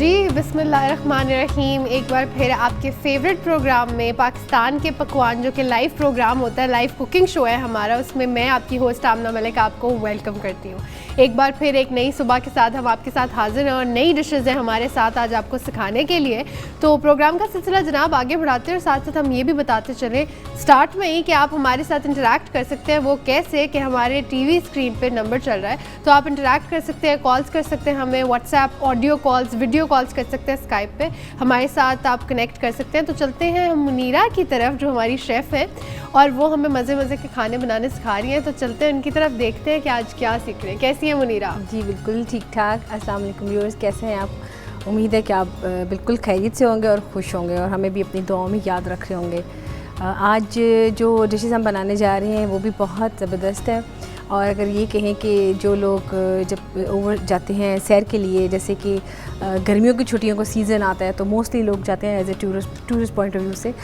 जी बिस्मिल्लाहिर्रहमानिर्रहीम। एक बार फिर आपके फेवरेट प्रोग्राम में पाकिस्तान के पकवान, जो कि लाइव प्रोग्राम होता है, लाइव कुकिंग शो है हमारा, उसमें मैं आपकी होस्ट आमना मलिक आपको वेलकम करती हूँ। एक बार फिर एक नई सुबह के साथ हम आपके साथ हाजिर हैं और नई डिशेज़ हैं हमारे साथ आज आपको सिखाने के लिए। तो प्रोग्राम का सिलसिला जनाब आगे बढ़ाते हैं और साथ साथ हम ये भी बताते चलें स्टार्ट में ही कि आप हमारे साथ इंटरेक्ट कर सकते हैं। वो कैसे कि हमारे टीवी स्क्रीन पे नंबर चल रहा है, तो आप इंटरेक्ट कर सकते हैं, कॉल्स कर सकते हैं, हमें WhatsApp audio calls, video calls कर सकते हैं, स्काइप पे हमारे साथ आप कनेक्ट कर सकते हैं। तो चलते हैं हम मुनीरा की तरफ, जो हमारी शेफ़ है और वो हमें मज़े मज़े के खाने बनाने सिखा रही हैं। तो चलते हैं उनकी तरफ, देखते हैं कि आज क्या सीख रहे हैं। कैसी हैं मुनीरा? जी बिल्कुल ठीक ठाक। अस्सलाम वालेकुम व्यूअर्स, कैसे हैं आप? उम्मीद है कि आप बिल्कुल खैरियत से होंगे और खुश होंगे और हमें भी अपनी दुआओं में याद रख रहे होंगे। आज जो डिशेज़ हम बनाने जा रहे हैं वो भी बहुत ज़बरदस्त है। और अगर ये कहें कि जो लोग जब ओवर जाते हैं सैर के लिए, जैसे कि गर्मियों की छुट्टियों का सीज़न आता है, तो मोस्टली लोग जाते हैं as a tourist point of view से।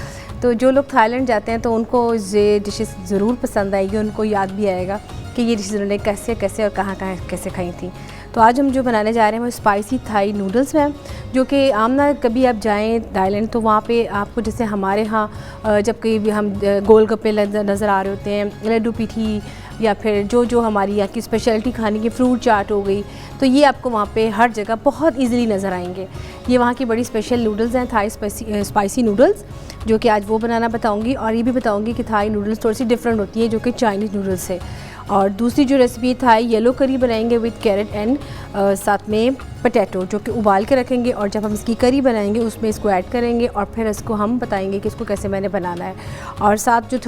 तो जो लोग थाईलैंड जाते हैं तो उनको ये डिशेज़ ज़रूर पसंद आएगी, उनको याद भी आएगा कि ये डिशेज़ उन्होंने कैसे कैसे और कहाँ कहाँ कैसे खाई थी। तो आज हम जो बनाने जा रहे हैं वो स्पाइसी थाई नूडल्स हैं, जो कि आमना कभी आप जाएँ थाईलैंड तो वहाँ पे आपको, जैसे हमारे यहाँ जब कहीं भी हम गोलगप्पे नज़र आ रहे होते हैं, लड्डू पीठी, या फिर जो हमारी यहाँ की स्पेशलिटी खाने की फ्रूट चाट हो गई, तो ये आपको वहाँ पे हर जगह बहुत इजीली नज़र आएंगे। ये वहाँ की बड़ी स्पेशल नूडल्स हैं, थाई स्पाइसी नूडल्स, जो कि आज वो बनाना बताऊँगी। और ये भी बताऊँगी कि थाई नूडल्स थोड़ी सी डिफरेंट होती है जो कि चाइनीज़ नूडल्स से। और दूसरी जो रेसिपी थाई येलो करी बनाएंगे विद कैरेट एंड साथ में पोटैटो, जो कि उबाल के रखेंगे और जब हम इसकी करी बनाएंगे उसमें इसको ऐड करेंगे और फिर इसको हम बताएंगे कि इसको कैसे मैंने बनाना है। और साथ जो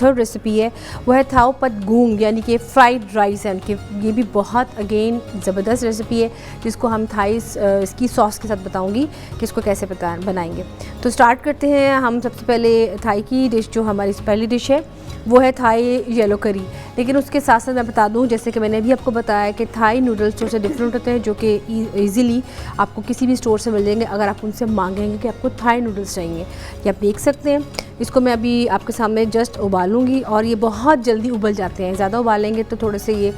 थर्ड रेसिपी है वह है थाओ पत गूंग, यानी कि फ्राइड राइस है उनकी। ये भी बहुत अगेन ज़बरदस्त रेसिपी है, जिसको हम थाई इसकी सॉस के साथ बताऊँगी कि इसको कैसे बनाएंगे। तो स्टार्ट करते हैं हम। सबसे पहले थाई की डिश, जो हमारी पहली डिश है वो है थाई येलो करी। लेकिन उसके साथ साथ मैं बता दूं, जैसे कि मैंने भी आपको बताया कि थाई नूडल्स थोड़े से डिफरेंट होते हैं, जो कि ईज़िली आपको किसी भी स्टोर से मिल जाएंगे अगर आप उनसे मांगेंगे कि आपको थाई नूडल्स चाहिए। ये आप देख सकते हैं। इसको मैं अभी आपके सामने जस्ट उबालूंगी और ये बहुत जल्दी उबल जाते हैं। ज़्यादा उबालेंगे तो थोड़े से ये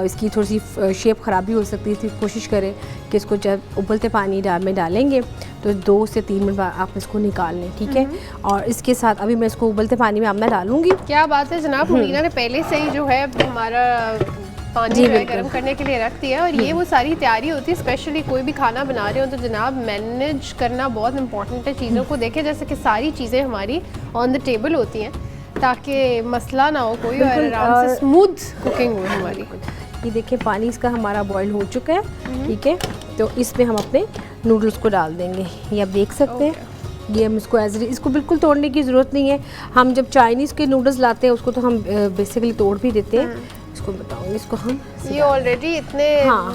इसकी थोड़ी सी शेप ख़राब भी हो सकती है, इसलिए कोशिश करें कि इसको जब उबलते पानी में डालेंगे तो 2 से 3 मिनट बाद आप इसको निकाल लें, ठीक है। और इसके साथ अभी मैं इसको उबलते पानी में मैं डालूंगी। क्या बात है जनाब, मुनीरा ने पहले से ही जो है हमारा पानी जो है गर्म करने के लिए रख दिया है। और ये वो सारी तैयारी होती है, स्पेशली कोई भी खाना बना रहे हो तो जनाब मैनेज करना बहुत इंपॉर्टेंट है चीज़ों को। देखें जैसे कि सारी चीज़ें हमारी ऑन द टेबल होती हैं ताकि मसला ना हो कोई और आराम से स्मूथ कुकिंग हो हमारी। ये देखिए पानी इसका हमारा बॉईल हो चुका है, ठीक है। तो इसमें हम अपने नूडल्स को डाल देंगे। ये आप देख सकते हैं। ये हम इसको इसको बिल्कुल तोड़ने की ज़रूरत नहीं है। हम जब चाइनीज़ के नूडल्स लाते हैं उसको तो हम बेसिकली तोड़ भी देते हैं। इसको बताऊँगी, इसको हम ये ऑलरेडी इतने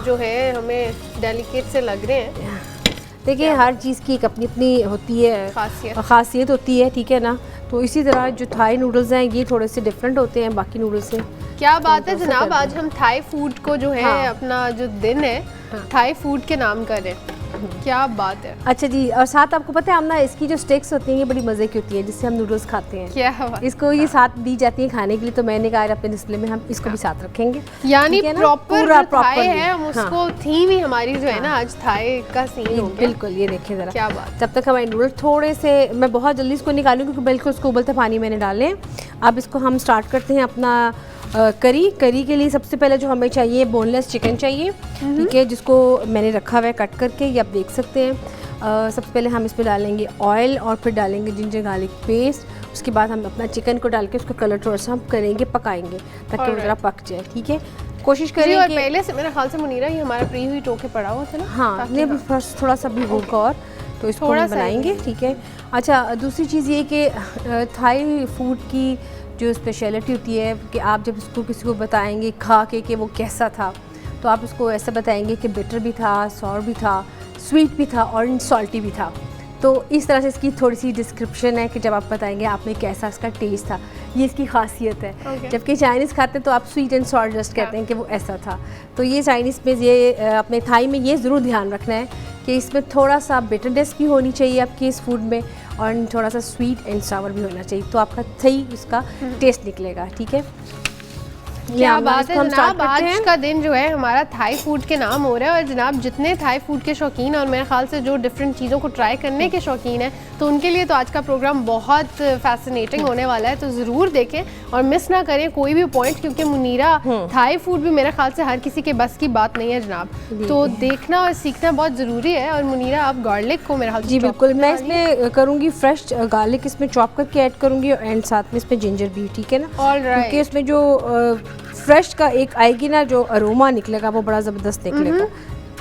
जो है हमें डेलिकेट से लग रहे हैं। देखिए हर चीज़ की एक अपनी अपनी होती है खासियत होती है, ठीक है ना। तो इसी तरह जो थाई नूडल्स हैं ये थोड़े से डिफरेंट होते हैं बाकी नूडल्स से। क्या बात है जनाब, आज हम थाई फूड को जो है अपना जो दिन है थाई फूड के नाम करें। क्या बात है। अच्छा जी, और साथ आपको पता है हमना इसकी जो स्टिक्स होती हैं ये बड़ी मज़े की होती है, जिससे हम नूडल्स खाते हैं। क्या बात। इसको ये साथ दी जाती है खाने के लिए, तो मैंने कहा अपने डिस्प्ले में हम इसको भी साथ रखेंगे। यानी प्रॉपर थाई है, हम उसको थीम ही हमारी जो है ना आज थाई का सीन हो गया। बिल्कुल, ये देखिए ज़रा। क्या बात। जब तक हमारे नूडल्स थोड़े से, मैं बहुत जल्दी इसको निकालूंगी क्योंकि बिल्कुल उसको उबलते पानी मैंने डाले। अब इसको हम स्टार्ट करते हैं अपना करी के लिए सबसे पहले जो हमें चाहिए बोनलेस चिकन चाहिए, ठीक है, जिसको मैंने रखा हुआ है कट करके, ये आप देख सकते हैं। सबसे पहले हम इसमें डालेंगे ऑयल और फिर डालेंगे जिंजर गार्लिक पेस्ट। उसके बाद हम अपना चिकन को डाल के उसका कलर थोड़ा सा हम करेंगे, पकाएंगे ताकि वो ज़रा पक जाए, ठीक है। कोशिश करें और पहले से मेरे ख्याल से मुनीरा ये हमारा प्री हुई टोके पड़ा हुआ था ना। हाँ, ये भी फर्स्ट थोड़ा सा भी होगा और तो इसको हम बनाएंगे, ठीक है। अच्छा, दूसरी चीज़ ये कि थाई फूड की जो स्पेशलिटी होती है कि आप जब इसको किसी को बताएंगे खा के कि वो कैसा था, तो आप उसको ऐसा बताएंगे कि बिटर भी था, सॉर भी था, स्वीट भी था और सॉल्टी भी था। तो इस तरह से इसकी थोड़ी सी डिस्क्रिप्शन है कि जब आप बताएंगे आपने कैसा इसका टेस्ट था, ये इसकी खासियत है। जबकि चाइनीज़ खाते हैं तो आप स्वीट एंड सॉल्ट जस्ट कहते हैं कि वो ऐसा था। तो ये चाइनीज़ में ये अपने थाई में ये ज़रूर ध्यान रखना है कि इसमें थोड़ा सा बिटरनेस भी होनी चाहिए आपके इस फूड में और थोड़ा सा स्वीट एंड सावर भी होना चाहिए, तो आपका सही इसका टेस्ट निकलेगा, ठीक है। क्या बात है जनाब, आज का दिन जो है हमारा थाई फूड के नाम हो रहा है। और जनाब जितने थाई फूड के शौकीन हैं और मेरे ख्याल से जो डिफरेंट चीज़ों को ट्राई करने के शौकीन हैं, तो उनके लिए तो आज का प्रोग्राम बहुत फैसिनेटिंग होने वाला है। तो ज़रूर देखें और मिस ना करें कोई भी पॉइंट, क्योंकि मुनीरा थाई फूड भी मेरे ख्याल से हर किसी के बस की बात नहीं है जनाब, तो देखना और सीखना बहुत ज़रूरी है। और मुनीरा आप गार्लिक को मेरे ख्याल से जी बिल्कुल, मैं इसमें करूँगी फ्रेश गार्लिक इसमें चॉप करके ऐड करूँगी एंड साथ में इसमें जिंजर भी, ठीक है ना, क्योंकि इसमें जो फ्रेश का एक आएगी ना जो अरोमा निकलेगा वो बड़ा ज़बरदस्त निकलेगा,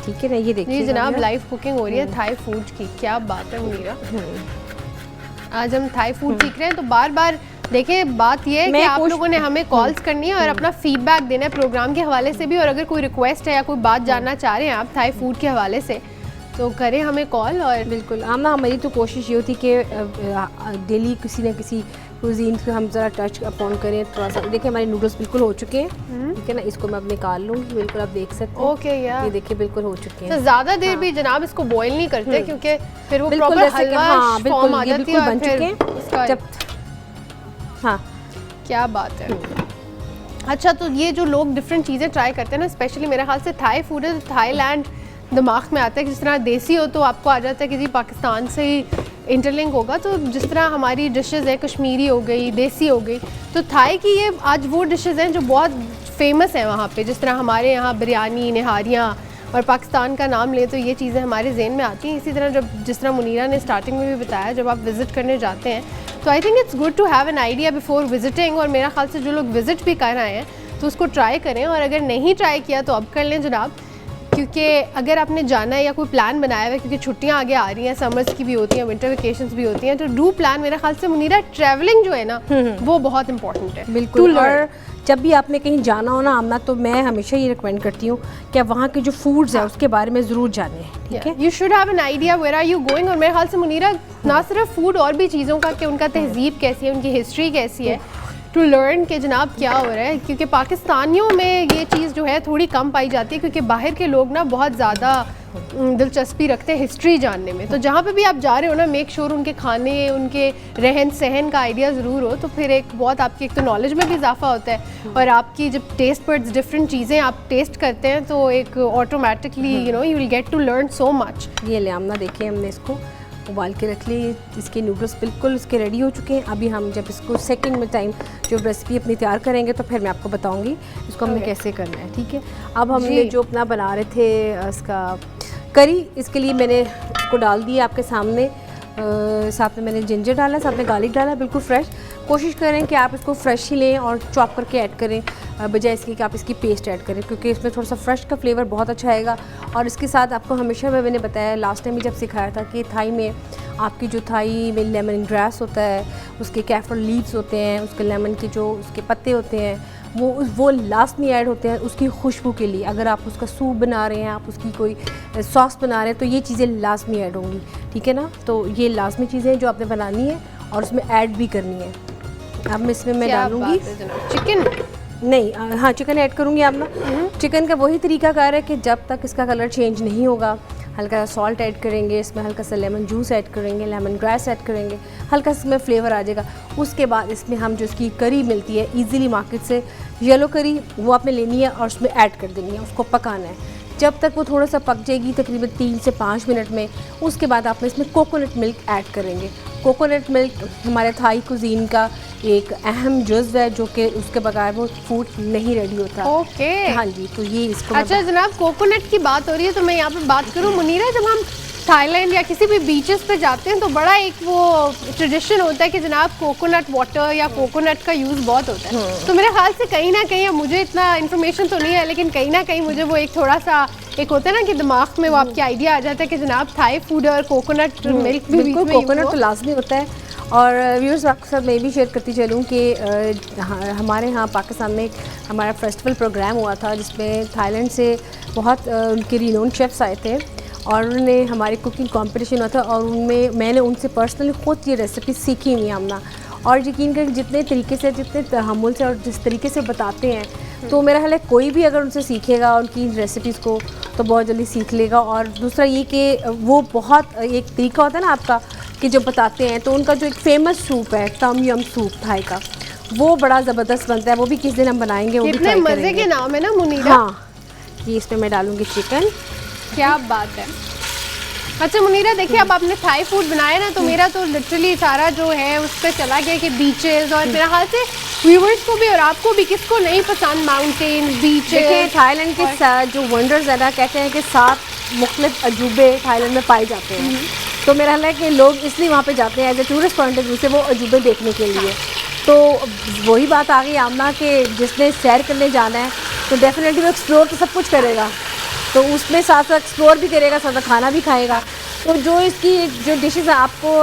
ठीक है ना। ये देखिए जी जनाब, लाइव कुकिंग हो रही है थाई फूड की, क्या बात है मुनीरा। आज हम थाई फूड सीख रहे हैं, तो बार बार देखें बात यह है कि आप लोगों ने हमें कॉल्स करनी है और अपना फीडबैक देना है प्रोग्राम के हवाले से भी। और अगर कोई रिक्वेस्ट है या कोई बात जानना चाह रहे हैं आप थाई फूड के हवाले से, तो करें हमें कॉल। और बिल्कुल आमना, हमारी तो कोशिश ये होती कि डेली किसी न किसी कुजीन को हम ज़रा टच अपॉन करें थोड़ा सा। देखिए हमारे नूडल्स बिल्कुल हो चुके हैं, ठीक है ना, इसको मैं अब निकाल लूँगी, बिल्कुल आप देख सकते हैं। ओके यार, ये देखिए बिल्कुल हो चुके हैं। तो ज़्यादा देर भी जनाब इसको बॉईल नहीं करते, क्योंकि फिर वो प्रॉपर हलवा फॉर्म आ जाती है बन चुके हैं जब। हाँ क्या बात है। अच्छा, तो ये जो लोग डिफरेंट चीज़ें ट्राई करते हैं ना, स्पेशली मेरे ख्याल से थाई फूड है, थाईलैंड दिमाग में आता है। जिस तरह देसी हो तो आपको आ जाता है कि जी पाकिस्तान से ही इंटरलिंक होगा, तो जिस तरह हमारी डिशेज़ है कश्मीरी हो गई, देसी हो गई, तो थाई की ये आज वो डिशेज़ हैं जो बहुत फेमस हैं वहाँ पे। जिस तरह हमारे यहाँ बिरयानी, निहारियाँ, और पाकिस्तान का नाम ले तो ये चीज़ें हमारे जहन में आती हैं। इसी तरह जब जिस तरह मुनीरा ने स्टार्टिंग में भी बताया, जब आप विज़िट करने जाते हैं तो I think it's good to have an idea before visiting. और मेरा ख्याल से जो लोग विज़िट भी कर रहे हैं तो उसको ट्राई करें, और अगर नहीं ट्राई किया तो अब कर लें जनाब, क्योंकि अगर आपने जाना है या कोई प्लान बनाया हुआ है, क्योंकि छुट्टियां आगे आ रही हैं, समर्स की भी होती हैं, विंटर वेकेशंस भी होती हैं, तो डू प्लान। मेरा ख्याल से मुनीरा ट्रैवलिंग जो है ना वो बहुत इंपॉर्टेंट है बिल्कुल। और जब भी आपने कहीं जाना हो ना आमना, तो मैं हमेशा ये रिकमेंड करती हूँ कि आप वहाँ के जो फूड्स है उसके बारे में ज़रूर जानें, ठीक है। You should have an idea where are you going. और मेरे ख्याल से मुनीरा ना सिर्फ फूड और भी चीज़ों का कि उनका तहजीब कैसी है, उनकी हिस्ट्री कैसी है, टू लर्न के जनाब क्या हो रहा है। क्योंकि पाकिस्तानियों में ये चीज़ जो है थोड़ी कम पाई जाती है, क्योंकि बाहर के लोग ना बहुत ज़्यादा दिलचस्पी रखते हैं हिस्ट्री जानने में। तो जहाँ पे भी आप जा रहे हो ना, मेक श्योर उनके खाने, उनके रहन सहन का आइडिया ज़रूर हो, तो फिर एक बहुत आपकी एक तो नॉलेज में भी इजाफा होता है, और आपकी जब टेस्ट बड्स डिफरेंट चीज़ें आप टेस्ट करते हैं तो एक automatically you know you will get to learn so much. ये ले आमना, देखिए हमने इसको उबाल के रख ली, इसके नूडल्स बिल्कुल इसके रेडी हो चुके हैं। अभी हम जब इसको सेकंड में टाइम जो रेसिपी अपनी तैयार करेंगे तो फिर मैं आपको बताऊंगी इसको हमने कैसे करना है, ठीक है। अब हमने जो अपना बना रहे थे इसका करी, इसके लिए मैंने इसको डाल दिया आपके सामने, साथ में मैंने जिंजर डाला, साथ में गार्लिक डाला, बिल्कुल फ्रेश। कोशिश करें कि आप इसको फ्रेश ही लें और चॉप करके ऐड करें, बजाय इसके कि आप इसकी पेस्ट ऐड करें, क्योंकि इसमें थोड़ा सा फ्रेश का फ्लेवर बहुत अच्छा आएगा। और इसके साथ आपको हमेशा मैंने बताया लास्ट टाइम भी जब सिखाया था कि थाई में आपकी जो थाई में लेमन ग्रास होता है, उसके कैफर लीव्स होते हैं, उसके लेमन के जो उसके पत्ते होते हैं वो लास्ट में ऐड होते हैं उसकी खुशबू के लिए। अगर आप उसका सूप बना रहे हैं, आप उसकी कोई सॉस बना रहे हैं, तो ये चीज़ें लास्ट में ऐड होंगी, ठीक है ना। तो ये लाजमी चीज़ें हैं जो आपने बनानी है और उसमें ऐड भी करनी है। अब इसमें मैं डालूँगी चिकन, नहीं हाँ चिकन ऐड करूँगी आप ना। चिकन का वही तरीकाकार है कि जब तक इसका कलर चेंज नहीं होगा, हल्का सा सॉल्ट ऐड करेंगे, इसमें हल्का सा लेमन जूस ऐड करेंगे, लेमन ग्रास ऐड करेंगे, हल्का सा इसमें फ्लेवर आ जाएगा। उसके बाद इसमें हम जो इसकी करी मिलती है इजीली मार्केट से, येलो करी, वो आपने लेनी है और उसमें ऐड कर देनी है, उसको पकाना है जब तक वो थोड़ा सा पक जाएगी, तकरीबन 3 से 5 मिनट में। उसके बाद आप इसमें कोकोनट मिल्क ऐड करेंगे। कोकोनट मिल्क हमारे थाई कुजीन का एक अहम जुज़्व है, जो कि उसके बगैर वो फूड नहीं रेडी होता। ओके हाँ जी, तो ये इसको अच्छा जनाब, कोकोनट की बात हो रही है तो मैं यहाँ पे बात करूँ मुनीरा, जब हम थाईलैंड या किसी भी बीचेस पे जाते हैं तो बड़ा एक वो ट्रेडिशन होता है कि जनाब कोकोनट वाटर या कोकोनट का यूज़ बहुत होता है। तो मेरे ख्याल से कहीं ना कहीं, मुझे इतना इन्फॉर्मेशन तो नहीं है, लेकिन कहीं ना कहीं मुझे वो एक थोड़ा सा एक होता है ना कि दिमाग में वो आपकी आइडिया आ जाता है कि जनाब थाई फूड और कोकोनट मिल्क भी बिल्कुल कोकोनट तो लाजमी होता है। और व्यूअर्स आपके साथ मैं भी शेयर करती चलूँ कि हमारे यहाँ पाकिस्तान में हमारा फेस्टिवल प्रोग्राम हुआ था, जिसमें थाईलैंड से बहुत उनके रिनोन शेफ्स आए थे और उन्होंने हमारे कुकिंग कंपटीशन हुआ था, और उनमें मैंने उनसे पर्सनली ख़ुद ये रेसिपी सीखी हुई हमना। और यकीन कर जितने तरीके से, जितने तहम्मुल से और जिस तरीके से बताते हैं, तो मेरा ख्याल है कोई भी अगर उनसे सीखेगा उनकी रेसिपीज़ को तो बहुत जल्दी सीख लेगा। और दूसरा ये कि वो बहुत एक तरीका होता है ना आपका कि जो बताते हैं, तो उनका जो एक फ़ेमस सूप है टम यम सूप थाई का, वो बड़ा ज़बरदस्त बनता है, वो भी किस दिन हम बनाएंगे, वो भी कितने ट्राई मजे करेंगे। के नाम है ना मुनीरा। हाँ, कि इसमें मैं डालूंगी चिकन। क्या बात है। अच्छा मुनीरा देखिए, अब आपने थाई फूड बनाया ना, तो मेरा तो लिटरली सारा जो है उस पर चला गया कि बीचेस, और मेरा हाल से व्यूवर्स को भी और आपको भी, किसको नहीं पसंद माउंटेन बीचेस। देखिए थाईलैंड के साथ जो वंडर्स है ना, कहते हैं कि 7 मुख्तलिफ अजूबे थाईलैंड में पाए जाते हैं। तो मेरा ख्याल है कि लोग इसलिए वहाँ पे जाते हैं as a tourist point of view से, वो अजूबे देखने के लिए। तो वही बात आ गई आमना कि जिसने सैर करने जाना है तो डेफिनेटली वो एक्सप्लोर तो सब कुछ करेगा, तो उसमें साथ साथ एक्सप्लोर भी करेगा, साथ साथ खाना भी खाएगा। तो जो इसकी जो डिशेज़ आपको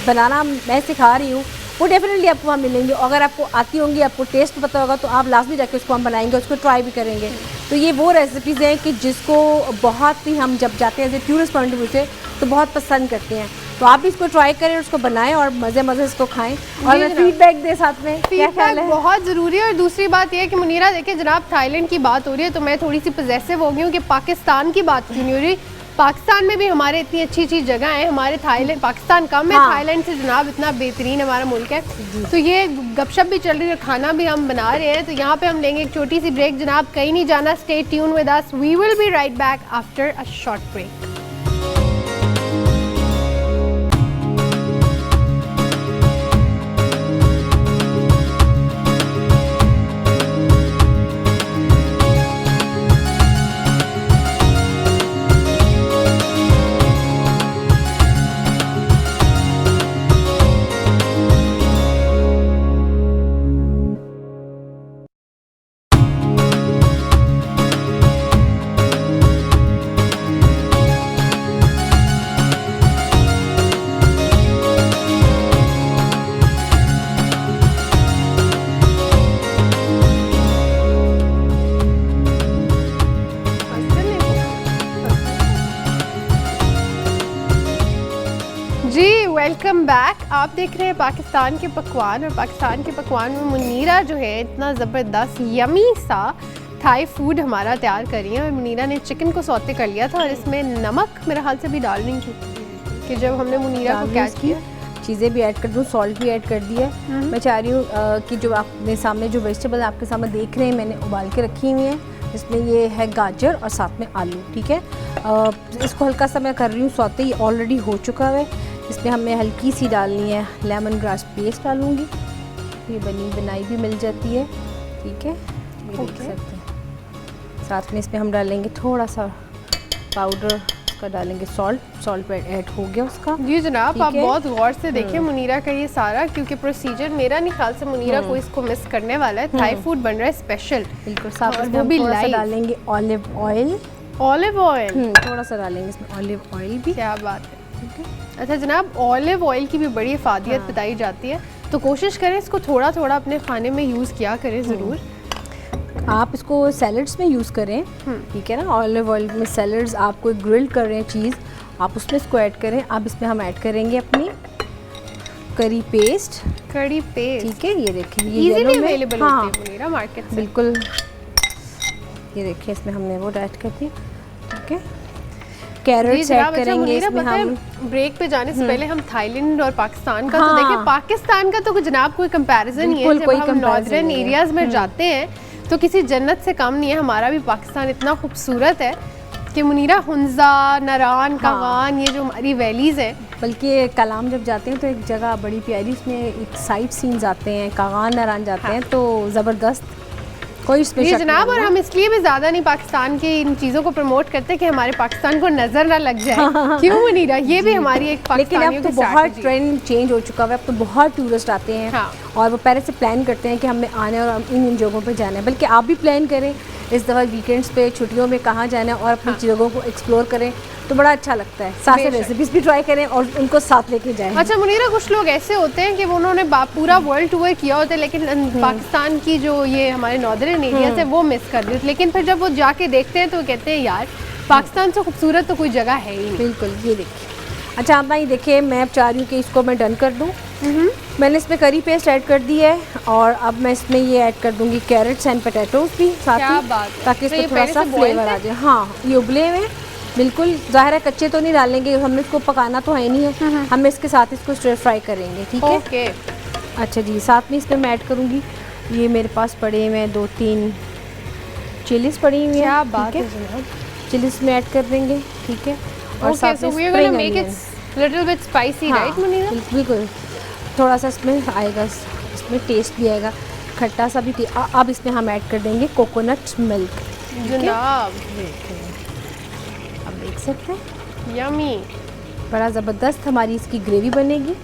बनाना मैं सिखा रही हूँ, वो डेफिनेटली आपको वहाँ मिलेंगी। अगर आपको आती होंगी, आपको टेस्ट पता होगा, तो आप लाजमी जाके उसको हम बनाएंगे, उसको ट्राई भी करेंगे। तो ये वो रेसिपीज़ हैं कि जिसको बहुत ही हम जब जाते हैं as a tourist point of view से तो बहुत पसंद करते हैं। तो आप भी इसको ट्राई करें, उसको बनाएं और मज़े मज़े इसको खाएं, और मैं फीडबैक दे साथ में। क्या ख्याल है? बहुत ज़रूरी है। और दूसरी बात यह है कि मुनीरा देखिए, जनाब थाईलैंड की बात हो रही है तो मैं थोड़ी सी पजेसिव हो गई हूँ कि पाकिस्तान की बात क्यों नहीं हो रही। पाकिस्तान में भी हमारे इतनी अच्छी अच्छी जगह है, हमारे थाईलैंड, पाकिस्तान कम है थाईलैंड से जनाब, इतना बेहतरीन हमारा मुल्क है। तो ये गपशप भी चल रही है, खाना भी हम बना रहे हैं। तो यहाँ पे हम लेंगे एक छोटी सी ब्रेक। जनाब कहीं नहीं जाना, stay tune with us, we will be right back after a short break. जी वेलकम बैक। आप देख रहे हैं पाकिस्तान के पकवान, और पाकिस्तान के पकवान में मुनीरा जो है इतना ज़बरदस्त यमी सा थाई फूड हमारा तैयार कर रही है। और मुनीरा ने चिकन को सौते कर लिया था, और इसमें नमक मेरे हाल से भी डाल रही थी कि जब हमने मुनीरा को कैच किया, चीज़ें भी ऐड कर दूँ, सॉल्ट भी ऐड कर दिया है। मैं चाह रही हूँ कि जो आपने सामने जो वेजिटेबल आपके सामने देख रहे हैं, मैंने उबाल के रखी हुई हैं। इसमें ये है गाजर और साथ में आलू, ठीक है। इसको हल्का सा मैं कर रही हूँ सौते, ये ऑलरेडी हो चुका है। इसमें हमें हल्की सी डालनी है लेमन ग्रास पेस्ट डालूँगी, ये बनी बनाई भी मिल जाती है, ठीक है, ये देख सकते हैं। साथ में इसमें हम डालेंगे थोड़ा सा पाउडर, उसका डालेंगे सॉल्ट ऐड हो गया उसका। जी जनाब, आप बहुत गौर से देखिए मुनीरा का ये सारा, क्योंकि प्रोसीजर मेरा नहीं ख्याल से मुनीरा को इसको मिस करने वाला है। थाई फूड बन रहा है स्पेशल, बिल्कुल। साथ में वो भी डालेंगे ऑलिव ऑयल, थोड़ा सा डालेंगे इसमें ऑलिव ऑयल भी। क्या बात है, ठीक है। अच्छा जनाब, ऑलिव ऑयल की भी बड़ी इफादियत बताई जाती है, तो कोशिश करें इसको थोड़ा थोड़ा अपने खाने में यूज़ किया करें ज़रूर। आप इसको सैलड्स में यूज़ करें, ठीक है ना। ऑलिव ऑयल में सैलड्स, आप कोई ग्रिल कर रहे हैं चीज़, आप उसमें इसको ऐड करें। अब इसमें हम ऐड करेंगे अपनी करी पेस्ट, ठीक है। ये देखिए, ये इजीली अवेलेबल होती है मुनीरा मार्केट से, बिल्कुल। ये देखिए, इसमें हमने वो ऐड कर दिया, ठीक है। कैरेट्स ऐड करेंगे इसमें हम। ब्रेक पे जाने से पहले हम थाईलैंड और पाकिस्तान का तो देखिए, पाकिस्तान का तो जनाब कोई कंपैरिजन नहीं है। जब हम नॉर्दर्न एरियाज में जाते हैं तो किसी जन्नत से कम नहीं है। हमारा भी पाकिस्तान इतना खूबसूरत है कि मुनीरा, हुंजा, नारान, कागान, ये जो हमारी वैलीज़ हैं, बल्कि कलाम जब जाते हैं तो एक जगह बड़ी प्यारी, उसमें एक साइट सीन्स आते हैं, कागान नारान जाते हैं, तो ज़बरदस्त कोई जी जनाब। और हम इसलिए भी ज़्यादा नहीं पाकिस्तान की इन चीज़ों को प्रमोट करते कि हमारे पाकिस्तान को नज़र ना लग जाए। क्यों मुनीरा, ये भी हमारी एक पाकिस्तानियों लेकिन अब तो बहुत ट्रेंड चेंज हो चुका है। अब तो बहुत टूरिस्ट आते हैं और वो पहले से प्लान करते हैं कि हमें आने और इन जगहों पे जाना है। बल्कि आप भी प्लान करें इस दफ़ा वीकेंड्स पे, छुट्टियों में कहाँ जाना है, और अपनी जगहों को एक्सप्लोर करें तो बड़ा अच्छा लगता है। साथ में रेसिपीज़ भी ट्राई करें और उनको साथ लेके जाएं। अच्छा मुनीरा, कुछ लोग ऐसे होते हैं कि उन्होंने पूरा वर्ल्ड टूर किया होता है, लेकिन पाकिस्तान की जो ये हमारे नॉर्दर्न एरिया है वो मिस कर देते, लेकिन फिर जब वो जाके देखते हैं तो कहते हैं यार पाकिस्तान से खूबसूरत तो कोई जगह है ही नहीं। बिल्कुल, ये देखिए। अच्छा आप ये देखिए, मैं अब चाह रही हूँ कि इसको मैं डन कर दूँ। मैंने इसमें करी पेस्ट ऐड कर दी है, और अब मैं इसमें ये ऐड कर दूँगी कैरेट्स एंड पोटैटोज भी साथ ही, ताकि इसको थोड़ा सा फ्लेवर आ जाए। हाँ, ये उबले हुए बिल्कुल, ज़ाहिर है कच्चे तो नहीं डालेंगे, हमें इसको पकाना तो है नहीं है, हम इसके साथ इसको स्टर फ्राई करेंगे, ठीक है। अच्छा जी, साथ में इसमें मैं ऐड करूँगी, ये मेरे पास पड़े हुए हैं 2-3 चिलीज़ पड़ी हुई हैं। क्या बात है जनाब। चिलीज़ में ऐड कर देंगे, ठीक है। और Okay, so we are going to make it little bit spicy, right, Munira? बिल्कुल, थोड़ा सा इसमें आएगा, इसमें टेस्ट भी आएगा, खट्टा सा भी। अब इसमें हम ऐड कर देंगे कोकोनट मिल्क। जनाब अब देख सकते हैं यमी। बड़ा ज़बरदस्त हमारी इसकी ग्रेवी बनेगी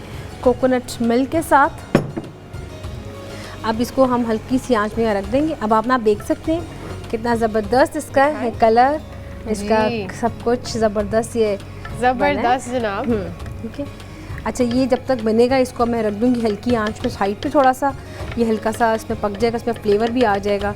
कोकोनट मिल्क के साथ। अब इसको हम हल्की सी आंच में रख देंगे। अब आप देख सकते हैं कितना ज़बरदस्त इसका है कलर, इसका सब कुछ ज़बरदस्त, ये ज़बरदस्त जनाब। ठीक है। अच्छा, ये जब तक बनेगा इसको मैं रख दूँगी हल्की आंच पे साइड पे, थोड़ा सा ये हल्का सा इसमें पक जाएगा, इसमें फ्लेवर भी आ जाएगा।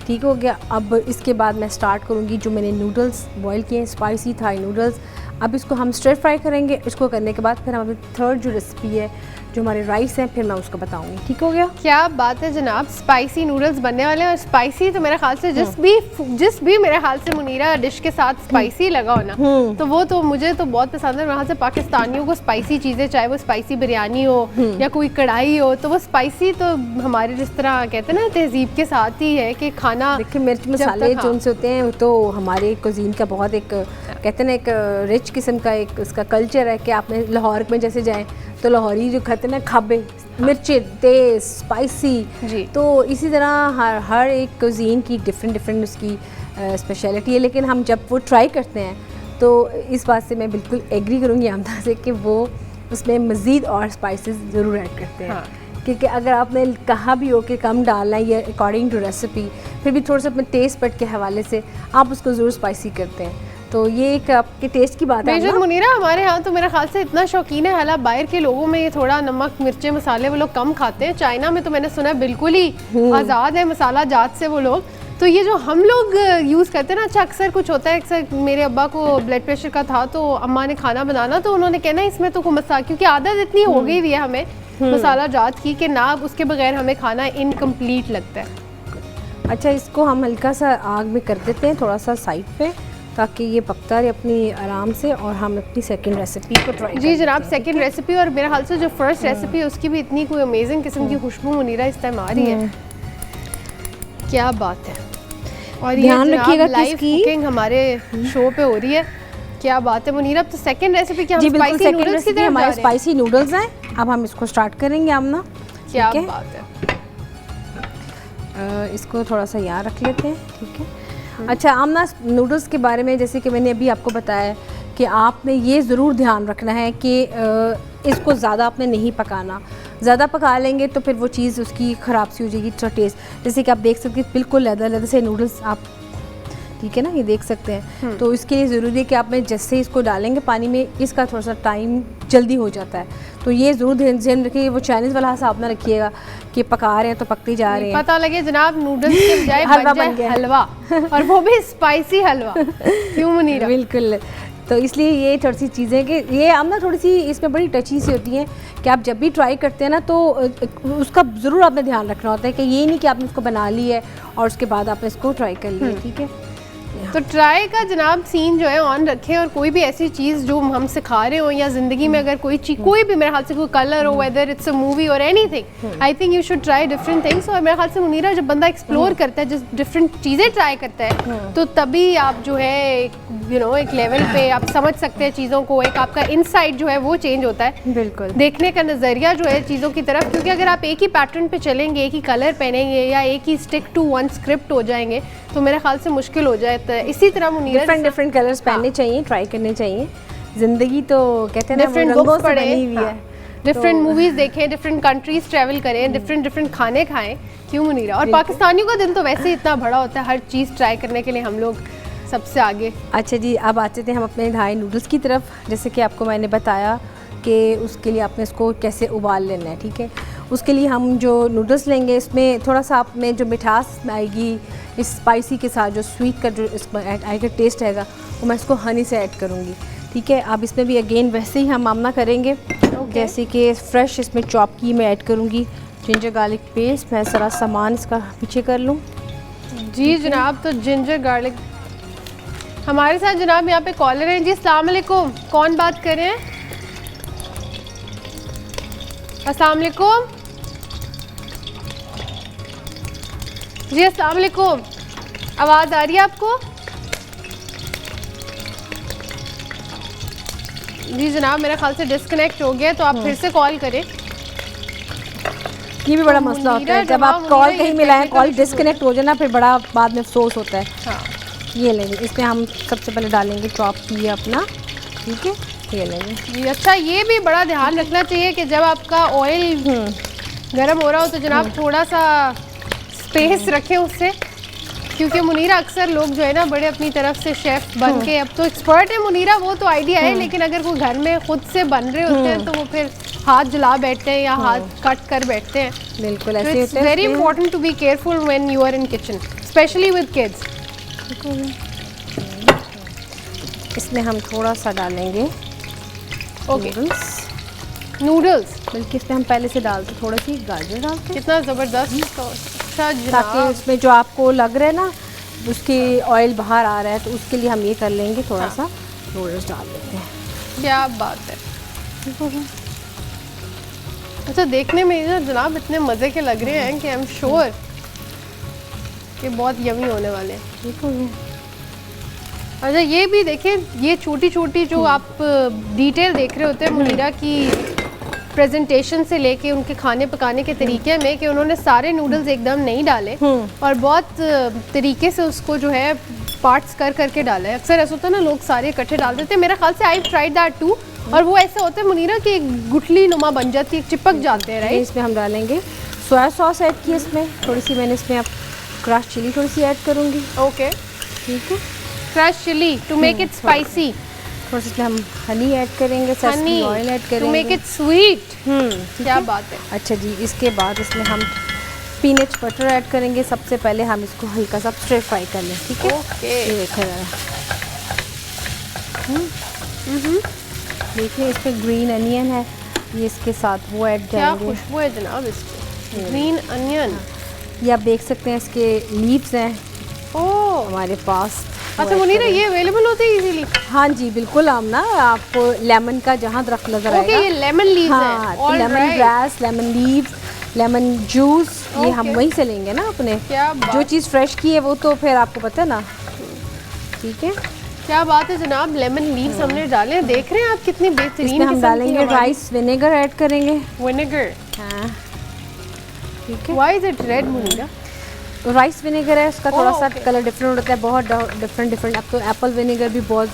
ठीक हो गया। अब इसके बाद मैं स्टार्ट करूँगी जो मैंने नूडल्स बॉईल किए हैं, स्पाइसी थाई नूडल्स। अब इसको हम स्टर फ्राई करेंगे। इसको करने के बाद फिर हमारी थर्ड जो रेसिपी है, जो हमारे राइस हैं, फिर मैं उसको बताऊंगी। ठीक हो गया। क्या बात है जनाब, स्पाइसी नूडल्स बनने वाले हैं। और स्पाइसी तो मेरे ख्याल से जिस भी मेरे ख्याल से मुनीरा डिश के साथ स्पाइसी लगा हो ना, तो वो तो मुझे तो बहुत पसंद है। मेरे ख्याल से पाकिस्तानियों को स्पाइसी चीज़ें, चाहे वो स्पाइसी बिरयानी हो या कोई कढ़ाई हो, तो वो स्पाइसी तो हमारे जिस तरह कहते हैं ना तहजीब के साथ ही है कि खाना। देखिए, मिर्च मसाले जो उनसे होते हैं तो हमारे कुजीन का बहुत एक कहते हैं ना एक रिच किस्म का एक उसका कल्चर है कि आपने लाहौर में जैसे जाएँ तो लाहौरी जो खाते हैं ना खाबे, मिर्ची तेज़ स्पाइसी जी, तो इसी तरह हर एक कुजीन की डिफरेंट उसकी स्पेशलिटी है। लेकिन हम जब वो ट्राई करते हैं तो इस बात से मैं बिल्कुल एग्री करूँगी आमदा से कि वो उसमें मज़ीद और स्पाइसेस ज़रूर ऐड करते हैं। क्योंकि अगर आपने कहा भी हो कि कम डालना है ये अकॉर्डिंग टू रेसिपी, फिर भी थोड़ा सा अपने टेस्ट बट के हवाले से आप उसको ज़रूर स्पाइसी करते हैं। तो ये एक आपके टेस्ट की बात है ना मुनीरा। हमारे यहाँ तो मेरे ख्याल से इतना शौकीन है, हालांकि बाहर के लोगों में ये थोड़ा नमक मिर्चे मसाले वो लोग कम खाते हैं। चाइना में तो मैंने सुना है बिल्कुल ही आज़ाद है मसाला जात से वो लोग। तो ये जो हम लोग यूज़ करते हैं ना, अच्छा अक्सर कुछ होता है, अक्सर मेरे अब्बा को ब्लड प्रेशर का था तो अम्मा ने खाना बनाना तो उन्होंने कहना इसमें तो मसाला, क्योंकि आदत इतनी हो गई हुई है हमें मसाला जात की कि ना उसके बगैर हमें खाना इनकम्प्लीट लगता है। अच्छा, इसको हम हल्का सा आग में कर देते हैं थोड़ा सा साइड पे, ताकि ये पकता रहे अपनी आराम से, और हम अपनी सेकंड रेसिपी को ट्राई जी जनाब। सेकंड रेसिपी, और मेरे ख्याल से जो फर्स्ट रेसिपी है उसकी भी इतनी कोई अमेजिंग किस्म की खुशबू मुनीरा इस टाइम आ रही है। क्या बात है। और ध्यान रखिएगा लाइव कुकिंग हमारे शो पे हो रही है। क्या बात है मुनीरा। तो सेकंड रेसिपी क्या, हम स्पाइसी नूडल्स की तरफ हमारे स्पाइसी नूडल्स हैं। अब हम इसको स्टार्ट करेंगे आमना। क्या बात है। इसको थोड़ा सा यहाँ रख लेते हैं। ठीक है। अच्छा, आमना नूडल्स के बारे में जैसे कि मैंने अभी आपको बताया कि आपने ये ज़रूर ध्यान रखना है कि इसको ज़्यादा आपने नहीं पकाना। ज़्यादा पका लेंगे तो फिर वो चीज़ उसकी ख़राब सी हो जाएगी टेस्ट। जैसे कि आप देख सकते हैं बिल्कुल लैदर से नूडल्स आप, ठीक है ना, ये देख सकते हैं। तो इसके लिए ज़रूरी है कि आप जैसे इसको डालेंगे पानी में, इसका थोड़ा सा टाइम जल्दी हो जाता है। तो ये ज़रूर ध्यान रखिए, वो चाइनीज़ वाला हिसाब ना रखिएगा कि पका रहे हैं तो पकते जा रहे हैं। पता लगे जनाब नूडल्स के बजाय हलवा बन गया, हलवा, और वो भी स्पाइसी हलवा। क्यों मुनीरा। बिल्कुल। तो इसलिए ये थोड़ी सी चीज़ें कि ये हम ना थोड़ी सी इसमें बड़ी टची सी होती हैं कि आप जब भी ट्राई करते हैं ना तो उसका ज़रूर आपने ध्यान रखना होता है कि ये नहीं कि आपने इसको बना ली है और उसके बाद आपने इसको ट्राई कर लिया। ठीक है। तो ट्राई का जनाब सीन जो है ऑन रखें, और कोई भी ऐसी चीज़ जो हम सिखा रहे हो या ज़िंदगी में अगर कोई चीज़, कोई भी मेरे ख्याल से कोई कलर हो, वेदर इट्स अ मूवी और anything, I think you should try different things. और मेरे ख्याल से मुनीरा जब बंदा एक्सप्लोर करता है, जब डिफरेंट चीज़ें ट्राई करता है, तो तभी आप जो है एक लेवल पे आप समझ सकते हैं चीज़ों को, एक आपका इनसाइट जो है वो चेंज होता है। बिल्कुल। देखने का नज़रिया जो है चीज़ों की तरफ, क्योंकि अगर आप एक ही पैटर्न पे चलेंगे, एक ही कलर पहनेंगे या एक ही स्टिक टू वन स्क्रिप्ट हो जाएंगे तो मेरे ख्याल से मुश्किल हो जाता है। इसी तरह मुनीरा डिफरेंट कलर्स पहनने चाहिए, ट्राई करने चाहिए। ज़िंदगी तो कहते हैं ना डिफरेंट बुक्स पढ़ें, डिफरेंट मूवीज़ देखें, डिफरेंट कंट्रीज़ ट्रैवल करें, डिफरेंट खाने खाएं। क्यों मुनीरा। और पाकिस्तानियों का दिन तो वैसे ही इतना बड़ा होता है, हर चीज़ ट्राई करने के लिए हम लोग सबसे आगे। अच्छा जी, अब आते थे हम अपने ढाई नूडल्स की तरफ। जैसे कि आपको मैंने बताया कि उसके लिए आपने इसको कैसे उबाल लेना है। ठीक है। उसके लिए हम जो नूडल्स लेंगे इसमें थोड़ा सा आप में जो मिठास आएगी, इस स्पाइसी के साथ जो स्वीट का जो इसमें आएगा टेस्ट आएगा, वो मैं इसको हनी से ऐड करूँगी। ठीक है। अब इसमें भी अगेन वैसे ही हम मामला करेंगे। जैसे कि फ्रेश इसमें चॉप की मैं ऐड करूँगी जिंजर गार्लिक पेस्ट। मैं सारा सामान इसका पीछे कर लूँ। जी जनाब। तो जिंजर गार्लिक हमारे साथ जनाब यहाँ पे कॉलर हैं। जी अस्सलाम वालेकुम, कौन बात कर रहे हैं? अस्सलाम वालेकुम। जी अस्सलाम वालेकुम, आवाज़ आ रही है आपको? जी जनाब, मेरे ख्याल से डिस्कनेक्ट हो गया, तो आप फिर से कॉल करें। ये भी बड़ा मसला होता है जब आप कॉल कहीं मिलाएं, कॉल डिस्कनेक्ट हो जाए ना, फिर बड़ा बाद में अफसोस होता है। हाँ। ये लेंगे, इसमें हम सबसे पहले डालेंगे चॉप किया अपना, ठीक है, ये लेंगे जी। अच्छा, ये भी बड़ा ध्यान रखना चाहिए कि जब आपका ऑयल गर्म हो रहा हो तो जनाब थोड़ा सा स्पेस रखें उससे, क्योंकि मुनीरा अक्सर लोग जो है ना बड़े अपनी तरफ से शेफ बन के, अब तो एक्सपर्ट है मुनीरा, वो तो आइडिया है, लेकिन अगर वो घर में खुद से बन रहे होते हैं तो वो फिर हाथ जला बैठते हैं या हाथ कट कर बैठते हैं। बिल्कुल ऐसे it's very important to be careful when you are in kitchen, especially with kids. इसमें हम थोड़ा सा डालेंगे नूडल्स, बल्कि इसमें हम पहले से डालते थोड़ा सी गाजर डालते हैं, कितना ज़बरदस्त। अच्छा ताकि जनाब, उसमें जो आपको लग रहा है ना उसके ऑयल बाहर आ रहा है, तो उसके लिए हम ये कर लेंगे, थोड़ा सा नूडल्स डाल देते हैं। क्या बात है। अच्छा, देखने में ना जनाब इतने मज़े के लग रहे हैं कि आई एम श्योर कि बहुत यमी होने वाले हैं। अच्छा, ये भी देखिए, ये छोटी छोटी जो आप डिटेल देख रहे होते हैं मुनीरा की प्रेजेंटेशन से लेके उनके खाने पकाने के तरीके में, कि उन्होंने सारे नूडल्स एकदम नहीं डाले और बहुत तरीके से उसको जो है पार्ट्स कर करके डाला है। अक्सर ऐसा होता है ना, लोग सारे इकट्ठे डाल देते हैं। मेरा ख्याल से आई ट्राइड दैट टू, और वो ऐसे होते हैं मुनीरा कि गुठली नुमा बन जाती है, चिपक जाते हैं, राइट। इसमें हम डालेंगे सोया सॉस ऐड की, इसमें थोड़ी सी मैंने इसमें अब क्रश चिली थोड़ी सी ऐड करूँगी। ओके, ठीक है, crush chilli to make it spicy. थोड़ा सा हम हनी ऐड करेंगे, सेसमी ऑयल ऐड करेंगे टू मेक इट स्वीट। क्या बात है। अच्छा जी, इसके बाद इसमें हम पीनट बटर ऐड करेंगे। सबसे पहले हम इसको हल्का सा स्टिर फ्राई कर लें, ठीक है। ओके, ये देखो जरा, देखिए इसमें ग्रीन अनियन है, ये इसके साथ वो ऐड क्या करेंगे। खुशबू है जनाब इसकी, ग्रीन अनियन। ये आप देख सकते हैं, इसके लीव्स हैं ओह हमारे पास। अच्छा मुनीरा, ये अवेलेबल होते हैं इजीली? हाँ जी बिल्कुल, हम ना आपको लेमन का जहाँ दरख्त नजर आएगा, ओके, ये लेमन लीव्स हाँ, हैं। Lemon grass, lemon leaves, lemon juice, ये हम वहीं से लेंगे ना अपने। क्या बात, जो चीज़ फ्रेश की है वो तो फिर आपको पता है ना, ठीक है। क्या बात है जनाब, लेमन लीव्स हमने डाले हैं। देख रहे हैं आप कितनी बेहतरीन। इसमें हम डालेंगे राइस विनेगर ऐड करेंगे, विनेगर। हाँ ठीक है। Why is it red Munira? Rice vinegar है, उसका थोड़ा सा okay. कलर डिफरेंट होता है, बहुत डिफरेंट। अब तो एप्पल विनेगर भी बहुत,